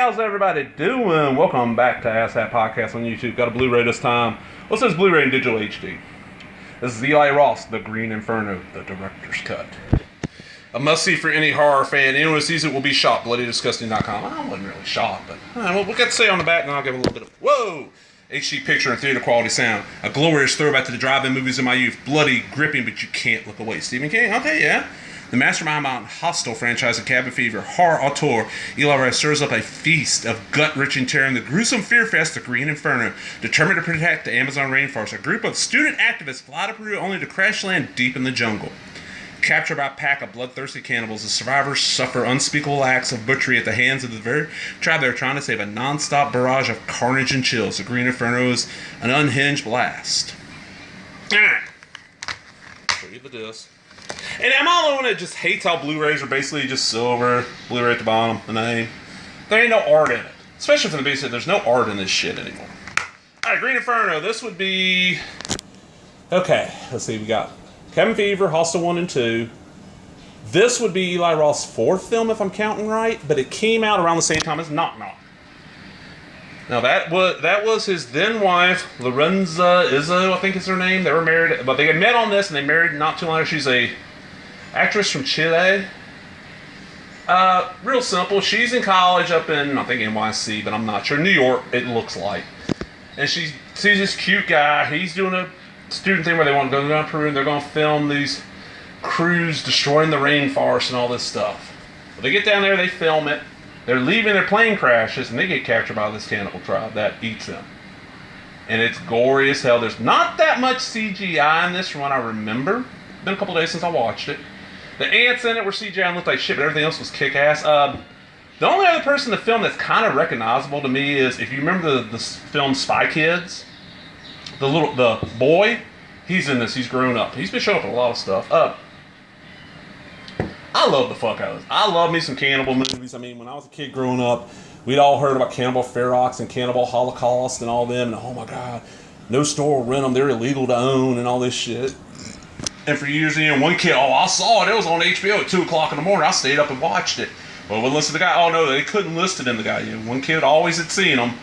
how's everybody doing? Welcome back to Ask That Podcast on YouTube. Got a Blu-ray this time. What's this Blu-ray in digital HD? This is Eli Roth, The Green Inferno, the director's cut. A must-see for any horror fan. Anyone who sees it will be shocked. BloodyDisgusting.com. I wasn't really shocked, but we'll get to say on the back, and I'll give a little bit of whoa! HD picture and theater quality sound. A glorious throwback to the drive-in movies of my youth. Bloody, gripping, but you can't look away. Stephen King? Okay, yeah. The mastermind behind Hostel franchise of Cabin Fever, horror auteur, Eli Roth stirs up a feast of gut-wrenching terror in the gruesome fear fest, The Green Inferno. Determined to protect the Amazon rainforest, a group of student activists fly to Peru only to crash land deep in the jungle. Captured by a pack of bloodthirsty cannibals, the survivors suffer unspeakable acts of butchery at the hands of the very tribe they are trying to save. A non-stop barrage of carnage and chills. The Green Inferno is an unhinged blast. Show you the disc. And am I the only one that just hates how Blu-rays are basically just silver, Blu-ray at the bottom, the name? There ain't no art in it. Especially from the basic, there's no art in this shit anymore. Alright, Green Inferno, this would be... Okay, let's see, we got Cabin Fever, Hostel 1 and 2. This would be Eli Roth's fourth film, if I'm counting right, but it came out around the same time as Knock Knock. Now that was his then wife, Lorenza Izzo, I think is her name. They were married, but they had met on this and they married not too long ago. She's a actress from Chile. Real simple. She's in college up in, I think NYC, but I'm not sure. New York, it looks like. And she sees this cute guy. He's doing a student thing where they want to go down to Peru and they're going to film these crews destroying the rainforest and all this stuff. But they get down there, they film it. They're leaving, their plane crashes, and they get captured by this cannibal tribe that eats them. And it's gory as hell. There's not that much CGI in this from what I remember. It's been a couple days since I watched it. The ants in it were CGI and looked like shit, but everything else was kick-ass. The only other person in the film that's kind of recognizable to me is, if you remember the film Spy Kids, the boy, he's in this, he's grown up. He's been showing up in a lot of stuff. I love the fuck out of this. I love me some cannibal movies. I mean, when I was a kid growing up, we'd all heard about Cannibal Ferox and Cannibal Holocaust and all them, and oh my god, no store will rent them, they're illegal to own and all this shit. And for years, one kid, I saw it, it was on HBO at 2 o'clock in the morning, I stayed up and watched it. Well, wouldn't listen to the guy, oh no, they couldn't list it in the guy. One kid always had seen them.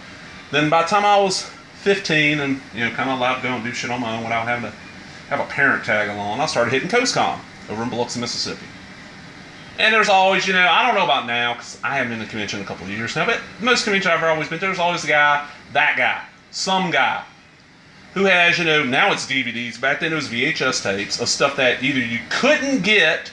Then by the time I was 15 and, kind of allowed to go and do shit on my own without having to have a parent tag along, I started hitting CoastCon over in Biloxi, Mississippi. And there's always, I don't know about now, because I haven't been to a convention in a couple of years now, but most conventions I've always been to, there's always the guy, that guy, some guy, who has, now it's DVDs, back then it was VHS tapes of stuff that either you couldn't get,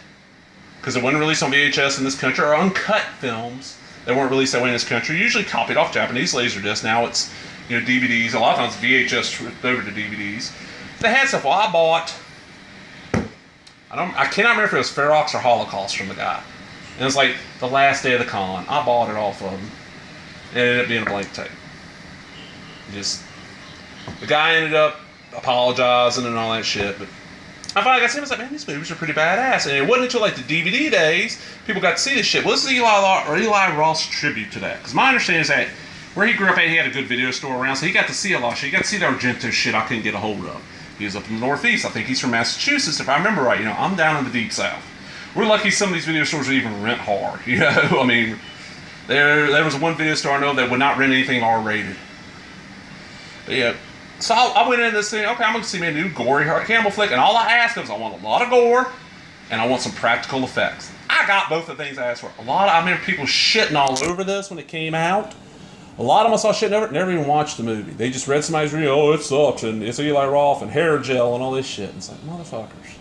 because it wasn't released on VHS in this country, or uncut films that weren't released that way in this country, usually copied off Japanese Laserdisc. Now it's, DVDs, a lot of times VHS flipped over to DVDs. They had stuff, I bought... I cannot remember if it was Ferox or Holocaust from the guy. And it was like the last day of the con. I bought it off of him. It ended up being a blank tape. The guy ended up apologizing and all that shit. But I finally got to see him. I was like, man, these movies are pretty badass. And it wasn't until like the DVD days people got to see this shit. Well, this is Eli Roth's tribute to that. Because my understanding is that where he grew up at, he had a good video store around. So he got to see a lot of shit. He got to see the Argento shit I couldn't get a hold of. He was up in the Northeast. I think he's from Massachusetts, if I remember right. I'm down in the deep South. We're lucky some of these video stores even rent hard. I mean, there was one video store I know that would not rent anything R-rated. But yeah, so I went in this thing. Okay, I'm going to see me a new gory cannibal flick, and all I asked was I want a lot of gore, and I want some practical effects. I got both the things I asked for. I remember people shitting all over this when it came out. A lot of them I saw shit, never even watched the movie. They just read somebody's review, oh, it sucks, and it's Eli Roth, and hair gel, and all this shit. And it's like, motherfuckers.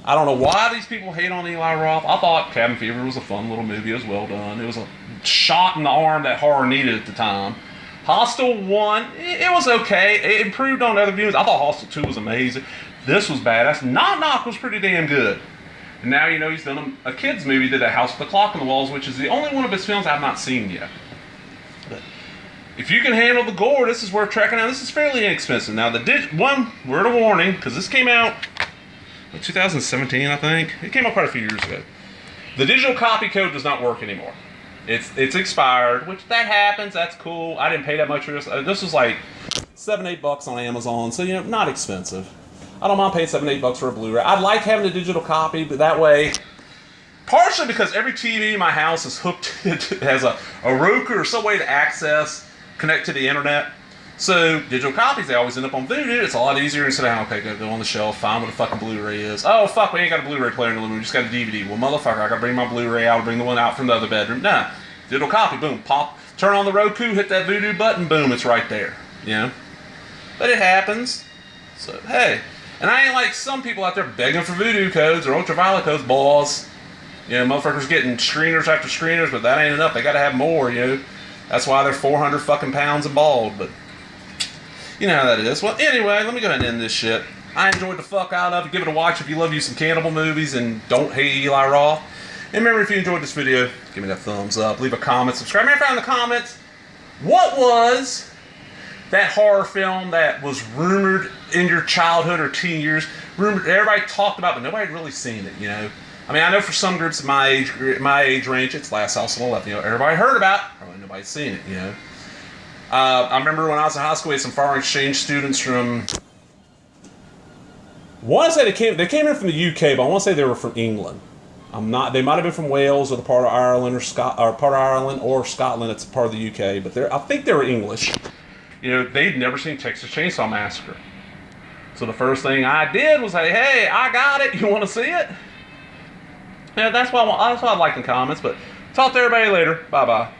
I don't know why these people hate on Eli Roth. I thought Cabin Fever was a fun little movie. It was well done. It was a shot in the arm that horror needed at the time. Hostel 1, it was okay. It improved on other views. I thought Hostel 2 was amazing. This was badass. Knock Knock was pretty damn good. And now, he's done a kid's movie, did A House with a Clock on the Walls, which is the only one of his films I've not seen yet. If you can handle the gore, this is worth tracking down. This is fairly inexpensive. Now, word of warning, because this came out in 2017, I think. It came out quite a few years ago. The digital copy code does not work anymore. It's expired, which that happens. That's cool. I didn't pay that much for this. This was like $7-8 on Amazon, so not expensive. I don't mind paying $7-8 for a Blu-ray. I'd like having a digital copy, but that way Partially because every TV in my house is hooked, has a Roku or some way to access, connect to the internet. So digital copies, they always end up on Vudu. It's a lot easier instead of, okay, go on the shelf, find what a fucking Blu-ray is. Oh, fuck, we ain't got a Blu-ray player in the living room, we just got a DVD. Well, motherfucker, I gotta bring my Blu-ray out, bring the one out from the other bedroom. Nah, digital copy, boom, pop, turn on the Roku, hit that Vudu button, boom, it's right there, you know? But it happens. So, hey. And I ain't like some people out there begging for Vudu codes or ultraviolet codes, boss. You know, motherfuckers getting screeners after screeners, but that ain't enough. They gotta have more, you know. That's why they're 400 fucking pounds and bald, but you know how that is. Well, anyway, let me go ahead and end this shit. I enjoyed the fuck out of it. Give it a watch if you love you some cannibal movies and don't hate Eli Roth. And remember, if you enjoyed this video, give me that thumbs up, leave a comment, subscribe. Matter of fact, in the comments, what was that horror film that was rumored in your childhood or teen years? Rumored, everybody talked about, but nobody had really seen it, you know? I mean, I know for some groups in my age range, it's Last House on the Left. You know, everybody heard about it, probably nobody's seen it, you know? I remember when I was in high school, we had some foreign exchange students from, I want to say they came in from the UK, but I want to say they were from England. They might have been from Wales or the part of Ireland or Scotland. It's a part of the UK, but I think they were English. You know, they'd never seen Texas Chainsaw Massacre. So the first thing I did was say, hey, I got it. You want to see it? Yeah, that's why I like the comments. But talk to everybody later. Bye-bye.